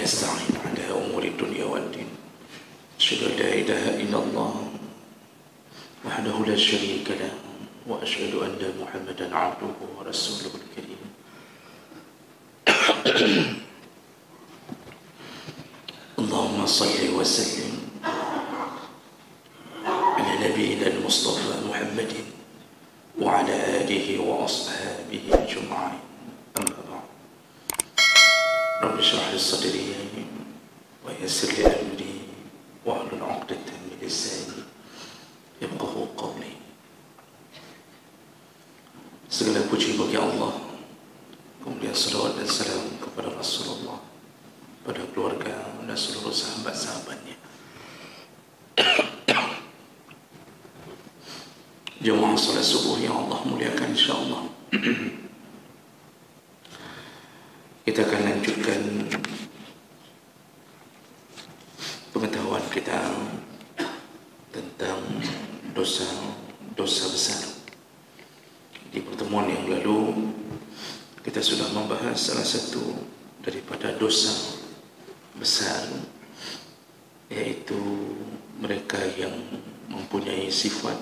نستعين على أمور الدنيا والدين. أشهد أن لا إله إلا الله وحده لا شريك له وأشهد أن محمدا عبده ورسوله الكريم. اللهم صل وسلم على نبينا المصطفى محمد وعلى آله وأصحابه أجمعين. أما بعد، رب اشرح لي صدري ويسر لي أمري واحلل عقدة من لساني يفقهوا قولي. Segala puji bagi Allah, kemudian salawat dan salam kepada Rasulullah, pada keluarga dan seluruh sahabat-sahabatnya. Jemaah salat subuh yang Allah muliakan, insyaAllah kita akan lanjutkan pengetahuan kita tentang dosa besar. Di pertemuan yang lalu kita sudah membahas salah satu daripada dosa besar, yaitu mereka yang mempunyai sifat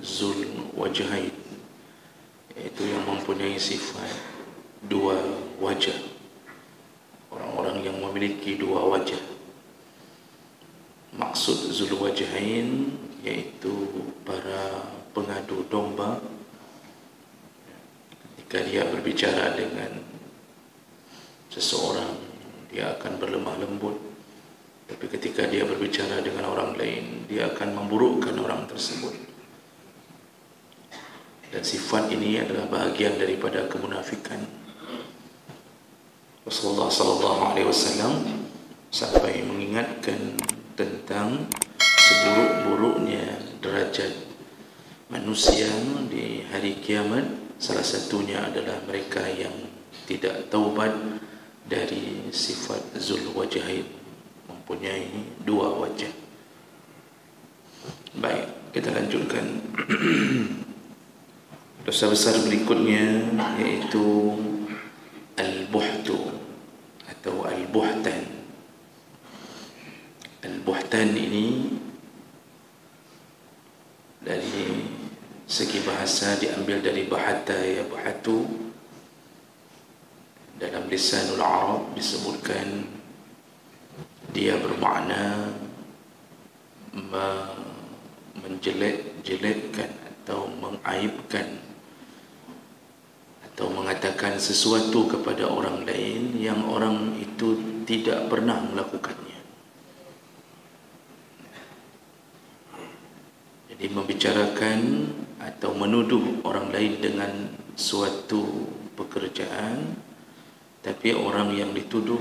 zul wajhain, yaitu yang mempunyai sifat dua wajah, orang-orang yang memiliki dua wajah. Maksud zul wajhain yaitu para pengadu domba. Ketika dia berbicara dengan seseorang, dia akan berlemah lembut, tapi ketika dia berbicara dengan orang lain, dia akan memburukkan orang tersebut. Dan sifat ini adalah bahagian daripada kemunafikan. Rasulullah SAW sampai mengingatkan tentang seburuk-buruknya derajat manusia di hari kiamat. Salah satunya adalah mereka yang tidak taubat dari sifat zul wajhain, mempunyai dua wajah. Baik, kita lanjutkan. Dosa besar berikutnya yaitu al-buhtu atau al-buhtan. Al-buhtan ini dari segi bahasa diambil dari bahata yabhatu. Dalam lisanul Arab disebutkan dia bermakna menjelek-jelekkan atau mengaibkan atau mengatakan sesuatu kepada orang lain yang orang itu tidak pernah melakukannya. Jadi membicarakan atau menuduh orang lain dengan suatu pekerjaan, tapi orang yang dituduh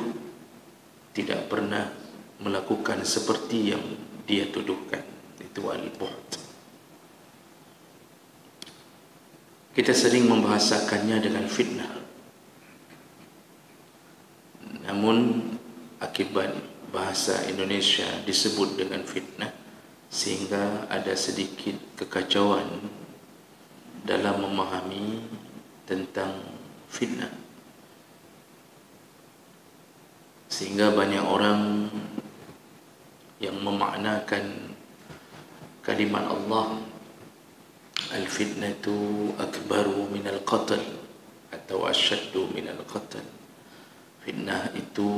tidak pernah melakukan seperti yang dia tuduhkan. Itu al-buht. Kita sering membahasakannya dengan fitnah. Namun akibat bahasa Indonesia disebut dengan fitnah, sehingga ada sedikit kekacauan dalam memahami tentang fitnah. Sehingga banyak orang yang memaknakan kalimat Allah, al-fitnatu akbaru minal qatl atau asyaddu minal qatl. Fitnah itu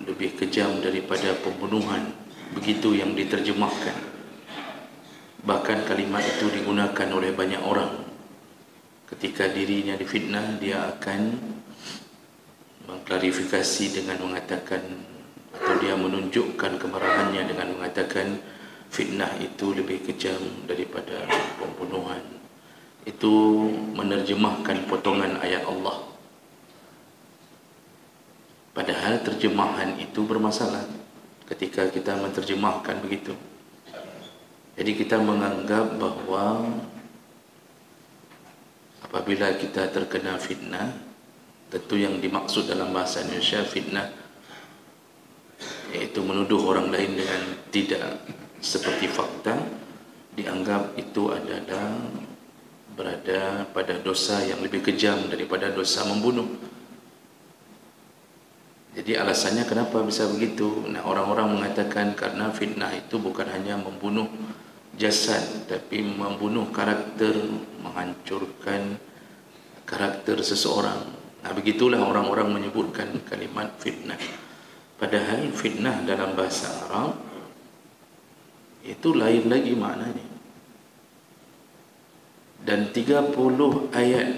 lebih kejam daripada pembunuhan. Begitu yang diterjemahkan. Bahkan kalimat itu digunakan oleh banyak orang. Ketika dirinya difitnah, dia akan mengklarifikasi dengan mengatakan, atau dia menunjukkan kemarahannya dengan mengatakan fitnah itu lebih kejam daripada pembunuhan. Itu menerjemahkan potongan ayat Allah. Padahal terjemahan itu bermasalah ketika kita menerjemahkan begitu. Jadi kita menganggap bahawa apabila kita terkena fitnah, tentu yang dimaksud dalam bahasa Indonesia fitnah yaitu menuduh orang lain dengan tidak seperti fakta, dianggap itu adalah berada pada dosa yang lebih kejam daripada dosa membunuh. Jadi alasannya kenapa bisa begitu? Nah, orang-orang mengatakan karena fitnah itu bukan hanya membunuh jasad, tapi membunuh karakter, menghancurkan karakter seseorang. Nah, begitulah orang-orang menyebutkan kalimat fitnah. Padahal fitnah dalam bahasa Arab itu lain lagi maknanya. Dan 30 ayat.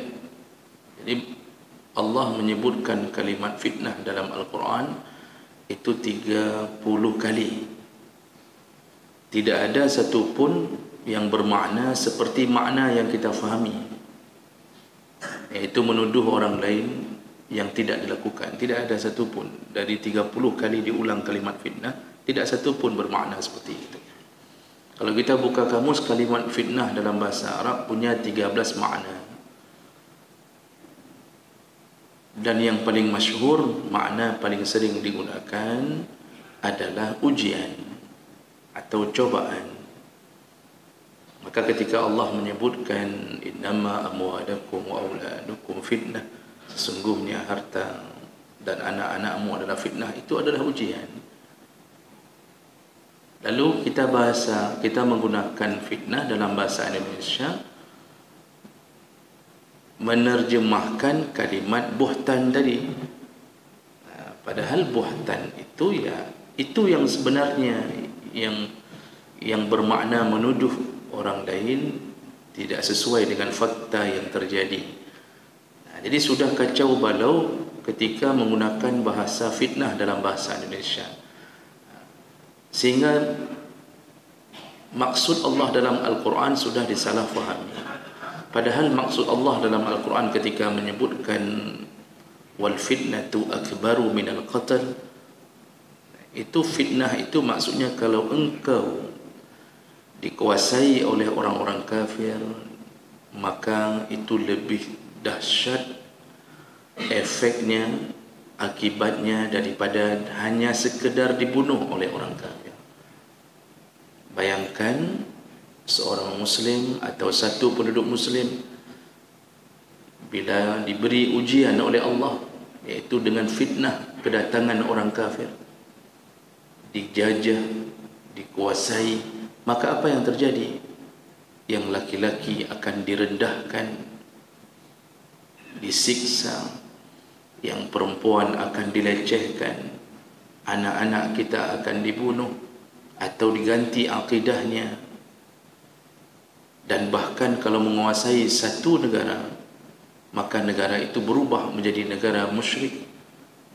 Jadi Allah menyebutkan kalimat fitnah dalam Al-Quran itu 30 kali. Tidak ada satu pun yang bermakna seperti makna yang kita fahami, yaitu menuduh orang lain yang tidak dilakukan. Tidak ada satu pun. Dari 30 kali diulang kalimat fitnah, tidak satu pun bermakna seperti itu. Kalau kita buka kamus, kalimat fitnah dalam bahasa Arab punya 13 makna. Dan yang paling masyhur, makna paling sering digunakan adalah ujian atau cobaan. Maka ketika Allah menyebutkan innama amwalakum wa auladukum fitnah, sesungguhnya harta dan anak-anakmu adalah fitnah, itu adalah ujian. Lalu kita menggunakan fitnah dalam bahasa Indonesia menerjemahkan kalimat buhtan tadi. Padahal buhtan itu itu yang sebenarnya yang bermakna menuduh orang lain tidak sesuai dengan fakta yang terjadi. Jadi sudah kacau balau ketika menggunakan bahasa fitnah dalam bahasa Indonesia, sehingga maksud Allah dalam Al-Quran sudah disalahfahami. Padahal maksud Allah dalam Al-Quran ketika menyebutkan wal fitnatu akbaru minal qatl, itu fitnah itu maksudnya kalau engkau dikuasai oleh orang-orang kafir, maka itu lebih dahsyat efeknya, akibatnya daripada hanya sekedar dibunuh oleh orang kafir. Bayangkan seorang muslim atau satu penduduk muslim bila diberi ujian oleh Allah, yaitu dengan fitnah kedatangan orang kafir, dijajah, dikuasai, maka apa yang terjadi? Yang laki-laki akan direndahkan, disiksa, yang perempuan akan dilecehkan, anak-anak kita akan dibunuh atau diganti akidahnya. Dan bahkan kalau menguasai satu negara, maka negara itu berubah menjadi negara musyrik,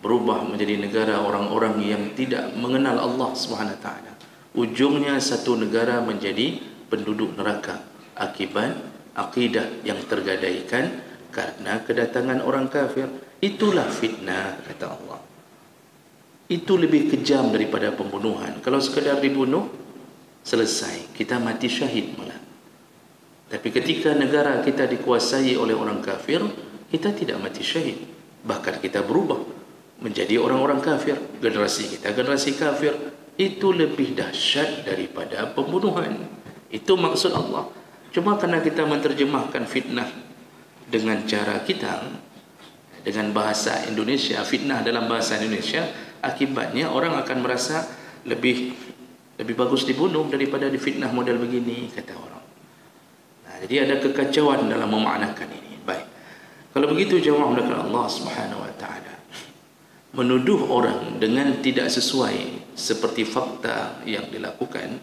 berubah menjadi negara orang-orang yang tidak mengenal Allah SWT. Ujungnya satu negara menjadi penduduk neraka akibat akidah yang tergadaikan karena kedatangan orang kafir. Itulah fitnah, kata Allah. Itu lebih kejam daripada pembunuhan. Kalau sekadar dibunuh, selesai, kita mati syahid malah. Tapi ketika negara kita dikuasai oleh orang kafir, kita tidak mati syahid, bahkan kita berubah menjadi orang-orang kafir. Generasi kita generasi kafir. Itu lebih dahsyat daripada pembunuhan. Itu maksud Allah. Cuma karena kita menerjemahkan fitnah dengan cara kita, dengan bahasa Indonesia, fitnah dalam bahasa Indonesia, akibatnya orang akan merasa lebih bagus dibunuh daripada difitnah model begini, kata orang. Jadi ada kekacauan dalam memaknakan ini. Baik. Kalau begitu jemaah mulakan Allah Subhanahu wa taala, menuduh orang dengan tidak sesuai seperti fakta yang dilakukan,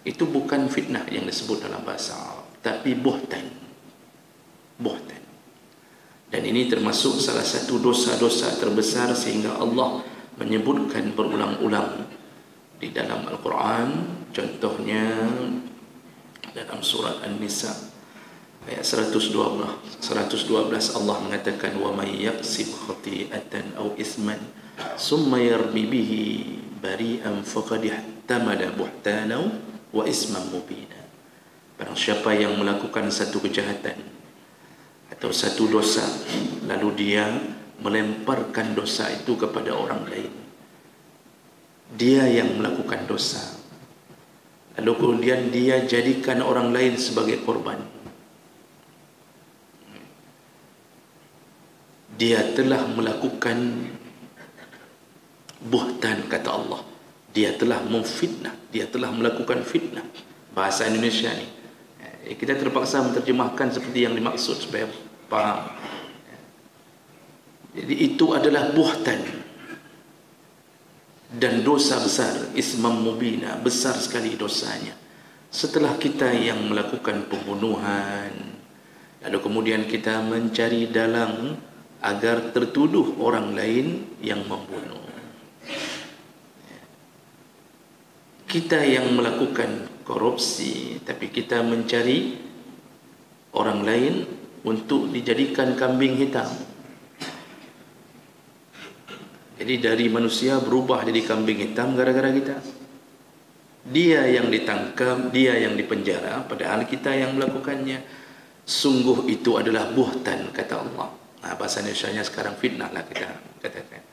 itu bukan fitnah yang disebut dalam bahasa Arab, tapi buhtan. Buhtan. Dan ini termasuk salah satu dosa-dosa terbesar sehingga Allah menyebutkan berulang-ulang di dalam Al-Quran. Contohnya dalam surat An-Nisa ayat 112 Allah mengatakan wa may yaksib khati'atan aw isman summa yarmi bihi bari'an faqad ihtamala buhtanan wa isman mubina. Barang siapa yang melakukan satu kejahatan atau satu dosa, lalu dia melemparkan dosa itu kepada orang lain, dia yang melakukan dosa, lalu kemudian dia jadikan orang lain sebagai korban, dia telah melakukan buhtan, kata Allah. Dia telah memfitnah, dia telah melakukan fitnah. Bahasa Indonesia ni kita terpaksa menerjemahkan seperti yang dimaksud supaya faham. Jadi itu adalah buhtan dan dosa besar, ismam mubina, besar sekali dosanya. Setelah kita yang melakukan pembunuhan, lalu kemudian kita mencari dalang agar tertuduh orang lain yang membunuh. Kita yang melakukan korupsi, tapi kita mencari orang lain untuk dijadikan kambing hitam. Jadi dari manusia berubah jadi kambing hitam gara-gara kita. Dia yang ditangkap, dia yang dipenjara, padahal kita yang melakukannya. Sungguh itu adalah buhtan, kata Allah. Nah, bahasa Indonesianya sekarang fitnah lah kita katakan.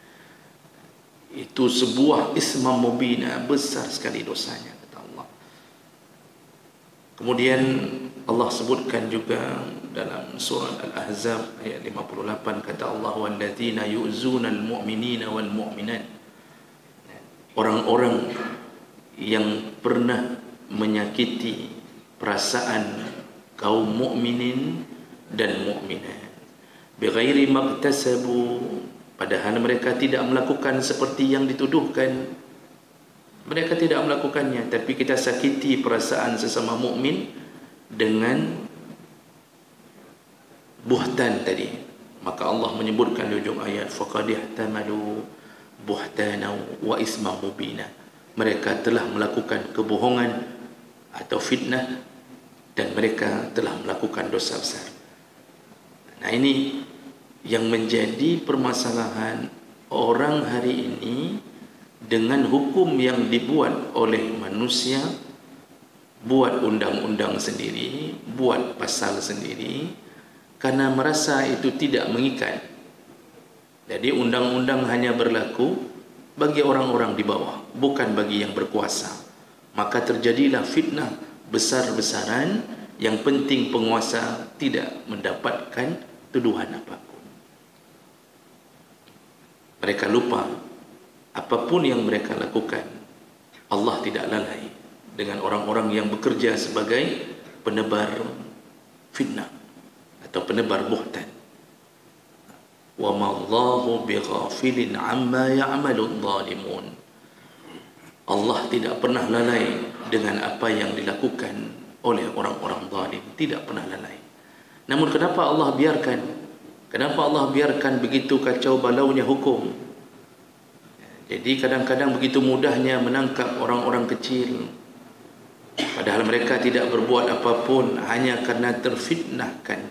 Itu sebuah ismam mubina, besar sekali dosanya, kata Allah. Kemudian Allah sebutkan juga dalam surah Al-Ahzab ayat 58, kata Allah, walladzina yu'zuna al-mu'minina wal mu'minat. Orang-orang yang pernah menyakiti perasaan kaum mukminin dan mukminat bighairi maktasabu, padahal mereka tidak melakukan seperti yang dituduhkan. Mereka tidak melakukannya, tapi kita sakiti perasaan sesama mukmin dengan buhtan tadi. Maka Allah menyebutkan di ujung ayat, faqad ihtamalu buhtana wa isma mubina. Mereka telah melakukan kebohongan atau fitnah dan mereka telah melakukan dosa besar. Nah, ini yang menjadi permasalahan orang hari ini dengan hukum yang dibuat oleh manusia, buat undang-undang sendiri, buat pasal sendiri, karena merasa itu tidak mengikat. Jadi undang-undang hanya berlaku bagi orang-orang di bawah, bukan bagi yang berkuasa. Maka terjadilah fitnah besar-besaran, yang penting penguasa tidak mendapatkan tuduhan apapun. Mereka lupa apapun yang mereka lakukan, Allah tidak lalai dengan orang-orang yang bekerja sebagai penebar fitnah atau penebar buhtan. Wa ma Allahu bighafilin amma ya'malun zalimun. Allah tidak pernah lalai dengan apa yang dilakukan oleh orang-orang zalim, tidak pernah lalai. Namun kenapa Allah biarkan? Kenapa Allah biarkan begitu kacau balaunya hukum? Jadi kadang-kadang begitu mudahnya menangkap orang-orang kecil, padahal mereka tidak berbuat apapun, hanya karena terfitnahkan.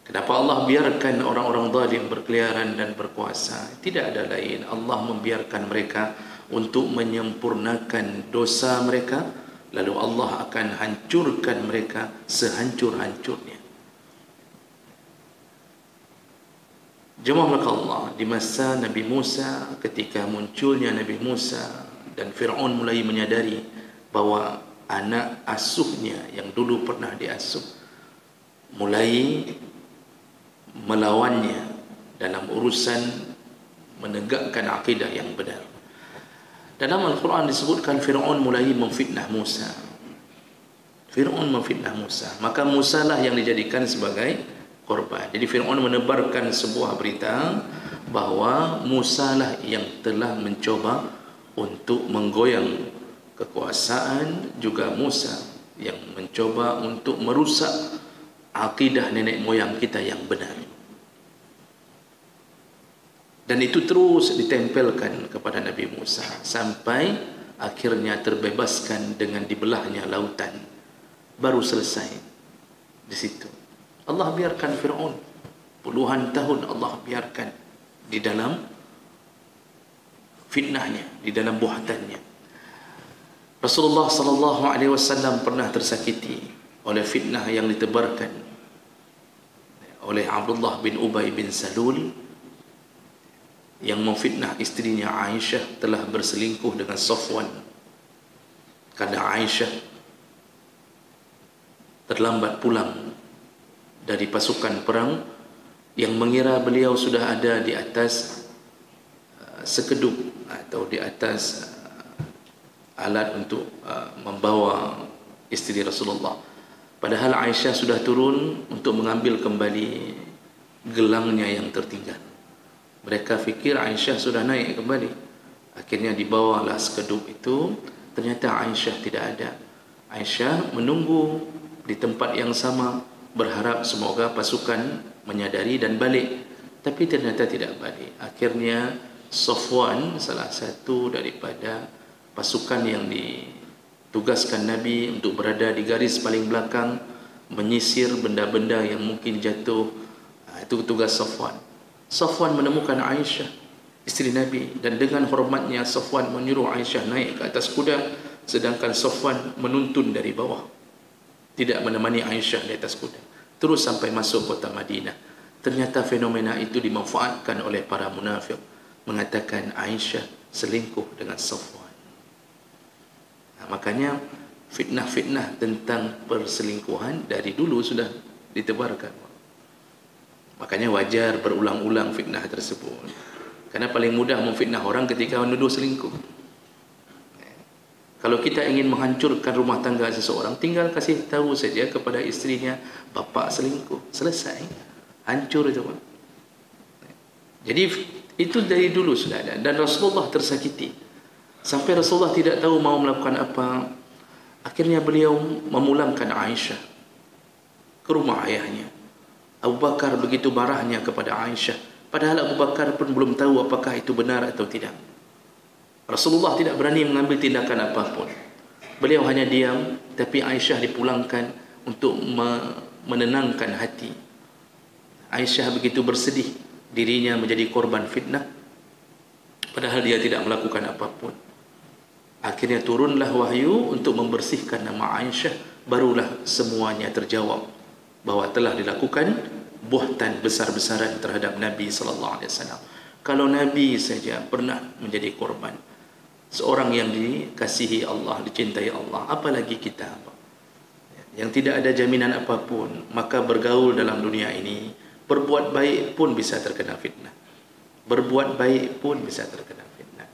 Kenapa Allah biarkan orang-orang zalim berkeliaran dan berkuasa? Tidak ada lain, Allah membiarkan mereka untuk menyempurnakan dosa mereka, lalu Allah akan hancurkan mereka sehancur-hancurnya. Jemaah Allah, di masa Nabi Musa, ketika munculnya Nabi Musa dan Fir'aun mulai menyadari bahwa anak asuhnya yang dulu pernah diasuh mulai melawannya dalam urusan menegakkan akidah yang benar. Dalam Al-Quran disebutkan Fir'aun mulai memfitnah Musa. Fir'aun memfitnah Musa, maka Musa lah yang dijadikan sebagai korban. Jadi Fir'aun menebarkan sebuah berita bahawa Musa lah yang telah mencoba untuk menggoyang kekuasaan, juga Musa yang mencoba untuk merusak akidah nenek moyang kita yang benar. Dan itu terus ditempelkan kepada Nabi Musa sampai akhirnya terbebaskan dengan dibelahnya lautan. Baru selesai di situ. Allah biarkan Fir'aun puluhan tahun, Allah biarkan di dalam fitnahnya, di dalam buhatannya. Rasulullah sallallahu alaihi wasallam pernah tersakiti oleh fitnah yang ditebarkan oleh Abdullah bin Ubay bin Salul yang memfitnah istrinya Aisyah telah berselingkuh dengan Safwan, karena Aisyah terlambat pulang dari pasukan perang yang mengira beliau sudah ada di atas sekedup atau di atas alat untuk membawa isteri Rasulullah. Padahal Aisyah sudah turun untuk mengambil kembali gelangnya yang tertinggal. Mereka fikir Aisyah sudah naik kembali. Akhirnya dibawalah sekedup itu. Ternyata Aisyah tidak ada. Aisyah menunggu di tempat yang sama, berharap semoga pasukan menyadari dan balik. Tapi ternyata tidak balik. Akhirnya Safwan, salah satu daripada pasukan yang ditugaskan Nabi untuk berada di garis paling belakang, menyisir benda-benda yang mungkin jatuh. Itu tugas Safwan. Safwan menemukan Aisyah, isteri Nabi, dan dengan hormatnya Safwan menyuruh Aisyah naik ke atas kuda, sedangkan Safwan menuntun dari bawah, tidak menemani Aisyah di atas kuda, terus sampai masuk kota Madinah. Ternyata fenomena itu dimanfaatkan oleh para munafik, mengatakan Aisyah selingkuh dengan Safwan. Makanya fitnah-fitnah tentang perselingkuhan dari dulu sudah ditebarkan. Makanya wajar berulang-ulang fitnah tersebut. Karena paling mudah memfitnah orang ketika menuduh selingkuh. Kalau kita ingin menghancurkan rumah tangga seseorang, tinggal kasih tahu saja kepada istrinya, bapak selingkuh. Selesai. Hancur itu. Jadi itu dari dulu sudah ada. Dan Rasulullah tersakiti. Sampai Rasulullah tidak tahu mau melakukan apa. Akhirnya beliau memulangkan Aisyah ke rumah ayahnya. Abu Bakar begitu marahnya kepada Aisyah, padahal Abu Bakar pun belum tahu apakah itu benar atau tidak. Rasulullah tidak berani mengambil tindakan apapun. Beliau hanya diam, tapi Aisyah dipulangkan untuk menenangkan hati. Aisyah begitu bersedih dirinya menjadi korban fitnah, padahal dia tidak melakukan apapun. Akhirnya turunlah wahyu untuk membersihkan nama Aisyah, barulah semuanya terjawab bahwa telah dilakukan buhtan besar-besaran terhadap Nabi sallallahu alaihi wasallam. Kalau Nabi saja pernah menjadi korban, seorang yang dikasihi Allah, dicintai Allah, apalagi kita yang tidak ada jaminan apapun. Maka bergaul dalam dunia ini, berbuat baik pun bisa terkena fitnah. Berbuat baik pun bisa terkena fitnah.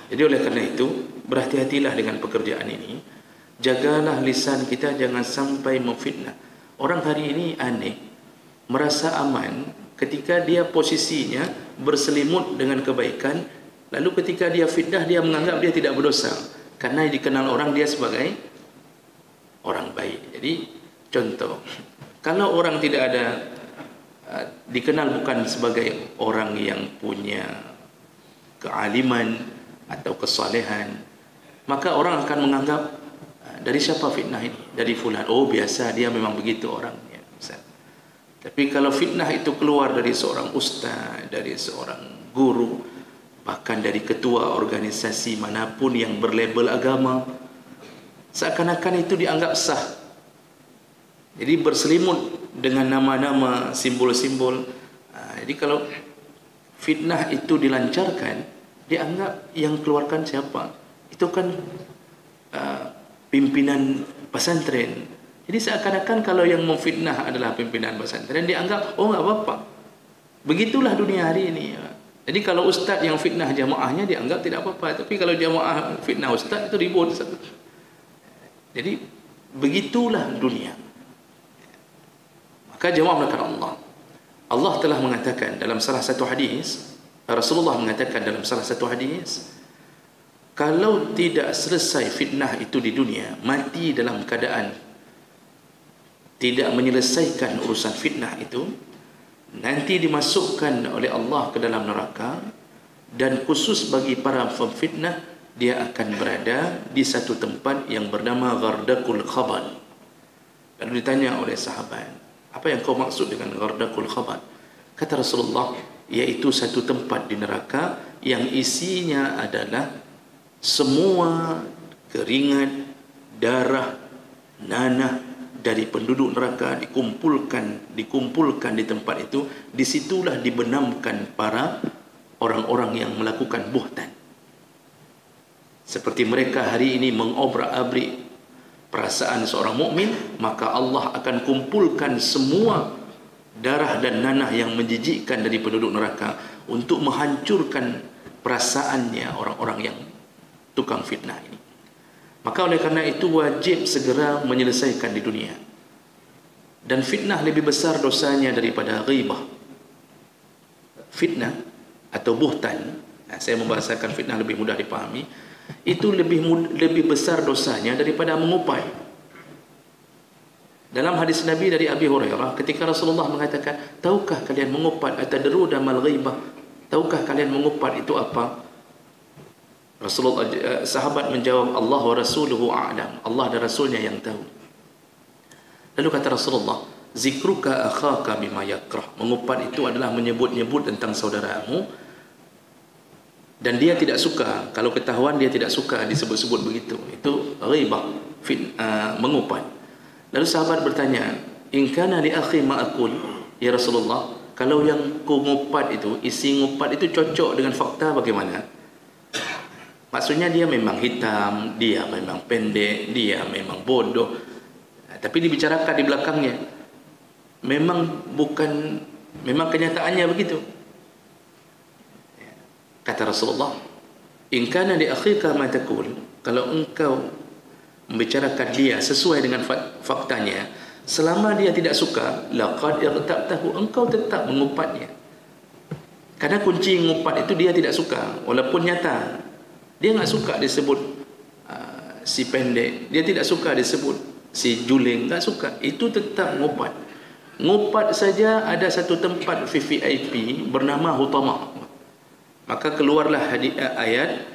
Jadi oleh karena itu, berhati-hatilah dengan pekerjaan ini. Jagalah lisan kita jangan sampai memfitnah. Orang hari ini aneh, merasa aman ketika dia posisinya berselimut dengan kebaikan, lalu ketika dia fitnah dia menganggap dia tidak berdosa karena dikenal orang dia sebagai orang baik. Jadi contoh, kalau orang tidak ada dikenal bukan sebagai orang yang punya kealiman atau kesalehan, maka orang akan menganggap dari siapa fitnah ini? Dari fulan. Oh biasa, dia memang begitu orangnya. Tapi kalau fitnah itu keluar dari seorang ustaz, dari seorang guru, bahkan dari ketua organisasi manapun yang berlabel agama, seakan-akan itu dianggap sah. Jadi berselimut dengan nama-nama, simbol-simbol. Jadi kalau fitnah itu dilancarkan, dianggap yang keluarkan siapa? Itu kan pimpinan pesantren. Jadi seakan-akan kalau yang memfitnah adalah pimpinan pesantren, dianggap oh enggak apa-apa. Begitulah dunia hari ini. Jadi kalau ustaz yang fitnah jamaahnya dianggap tidak apa-apa, tapi kalau jamaah fitnah ustaz itu ribut. Jadi begitulah dunia. Maka jamaah melakukan Allah. Allah telah mengatakan dalam salah satu hadis, Rasulullah mengatakan dalam salah satu hadis, kalau tidak selesai fitnah itu di dunia, mati dalam keadaan tidak menyelesaikan urusan fitnah itu, nanti dimasukkan oleh Allah ke dalam neraka, dan khusus bagi para pemfitnah, dia akan berada di satu tempat yang bernama Ghardaqul Khaban. Lalu ditanya oleh sahabat, apa yang kau maksud dengan Ghardaqul Khaban? Kata Rasulullah, yaitu satu tempat di neraka yang isinya adalah semua keringat, darah, nanah dari penduduk neraka dikumpulkan di tempat itu. Disitulah dibenamkan para orang-orang yang melakukan buhtan. Seperti mereka hari ini mengobrak-abrik perasaan seorang mukmin, maka Allah akan kumpulkan semua darah dan nanah yang menjijikkan dari penduduk neraka untuk menghancurkan perasaannya orang-orang yang tukang fitnah ini. Maka oleh kerana itu wajib segera menyelesaikan di dunia. Dan fitnah lebih besar dosanya daripada ghibah. Fitnah atau buhtan, saya membahasakan fitnah lebih mudah dipahami, itu lebih besar dosanya daripada mengupai. Dalam hadis Nabi dari Abi Hurairah, ketika Rasulullah mengatakan, tahukah kalian mengupat atadru damal ghibah? Tahukah kalian mengupat itu apa? Rasulullah, sahabat menjawab, Allah wa rasuluhu a'lam. Allah dan Rasulnya yang tahu. Lalu kata Rasulullah, zikruka akhaka bima yakrah. Mengupat itu adalah menyebut-nyebut tentang saudaramu dan dia tidak suka. Kalau ketahuan dia tidak suka disebut-sebut begitu. Itu ghibah, mengupat. Lalu sahabat bertanya, in kana li akhi ma aqul, ya Rasulullah, kalau yang ku ngupat itu, isi ngupat itu cocok dengan fakta bagaimana? Maksudnya dia memang hitam, dia memang pendek, dia memang bodoh. Tapi dibicarakan di belakangnya. Memang kenyataannya begitu. Kata Rasulullah, in kana li akhika ma taqul, kalau engkau membicarakan dia sesuai dengan faktanya, selama dia tidak suka, laqad irtabtahu, engkau tetap mengupatnya. Karena kunci mengupat itu dia tidak suka, walaupun nyata dia enggak suka disebut si pendek, dia tidak suka disebut si juling, enggak suka, itu tetap mengupat. Ngupat saja ada satu tempat VVIP bernama Hutamah. Maka keluarlah ayat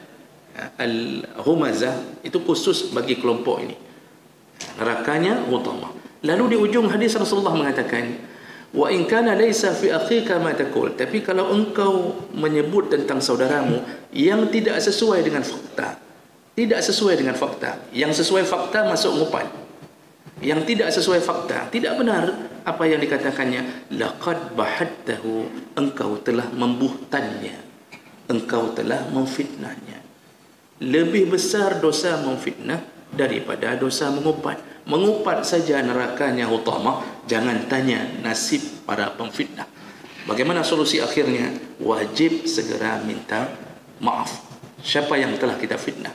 Al-Humazah, itu khusus bagi kelompok ini. Nerakanya Hutamah. Lalu di ujung hadis Rasulullah mengatakan, wa in kana laysa fi akhika ma taqul, tapi kalau engkau menyebut tentang saudaramu yang tidak sesuai dengan fakta, tidak sesuai dengan fakta, yang sesuai fakta masuk ngupat, yang tidak sesuai fakta, tidak benar apa yang dikatakannya, laqad bahattahu, engkau telah membuhtannya, engkau telah memfitnahnya. Lebih besar dosa memfitnah daripada dosa mengupat. Mengupat saja nerakanya Hutamah, jangan tanya nasib para pemfitnah. Bagaimana solusi akhirnya? Wajib segera minta maaf. Siapa yang telah kita fitnah,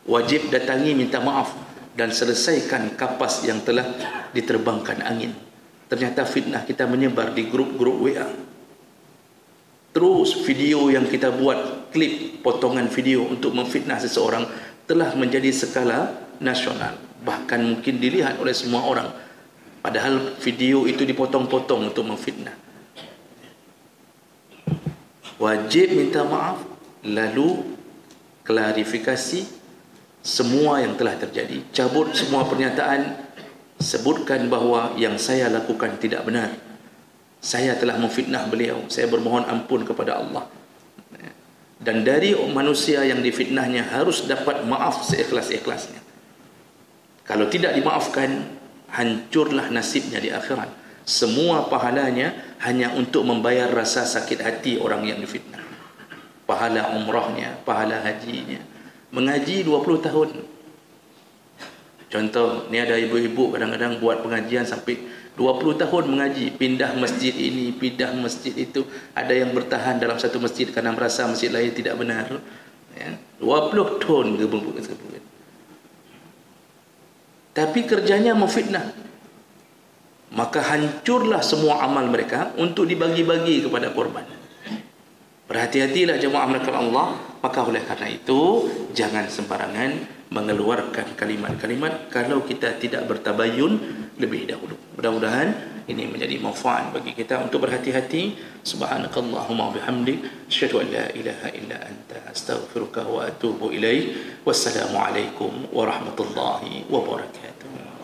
wajib datangi minta maaf dan selesaikan kapas yang telah diterbangkan angin. Ternyata fitnah kita menyebar di grup-grup WA. Terus video yang kita buat, klip, potongan video untuk memfitnah seseorang telah menjadi skala nasional. Bahkan mungkin dilihat oleh semua orang. Padahal video itu dipotong-potong untuk memfitnah. Wajib minta maaf, lalu klarifikasi semua yang telah terjadi. Cabut semua pernyataan, sebutkan bahawa yang saya lakukan tidak benar. Saya telah memfitnah beliau, saya bermohon ampun kepada Allah. Dan dari manusia yang difitnahnya harus dapat maaf seikhlas-ikhlasnya. Kalau tidak dimaafkan, hancurlah nasibnya di akhirat. Semua pahalanya hanya untuk membayar rasa sakit hati orang yang difitnah. Pahala umrahnya, pahala hajinya. Mengaji 20 tahun. Contoh, ni ada ibu-ibu kadang-kadang buat pengajian sampai 20 tahun mengaji, pindah masjid ini, pindah masjid itu. Ada yang bertahan dalam satu masjid kerana merasa masjid lain tidak benar. 20 tahun gebung-gebung. Tapi kerjanya memfitnah. Maka hancurlah semua amal mereka untuk dibagi-bagi kepada korban. Berhati-hatilah jemaah mereka Allah. Maka oleh karena itu, jangan sembarangan mengeluarkan kalimat-kalimat kalau kita tidak bertabayun lebih dahulu. Mudah-mudahan ini menjadi manfaat bagi kita untuk berhati-hati. Subhanakallahumma bihamdik, asyhadu an la ilaha illa anta, astaghfiruka wa atubu ilaik. Wassalamualaikum warahmatullahi wabarakatuh.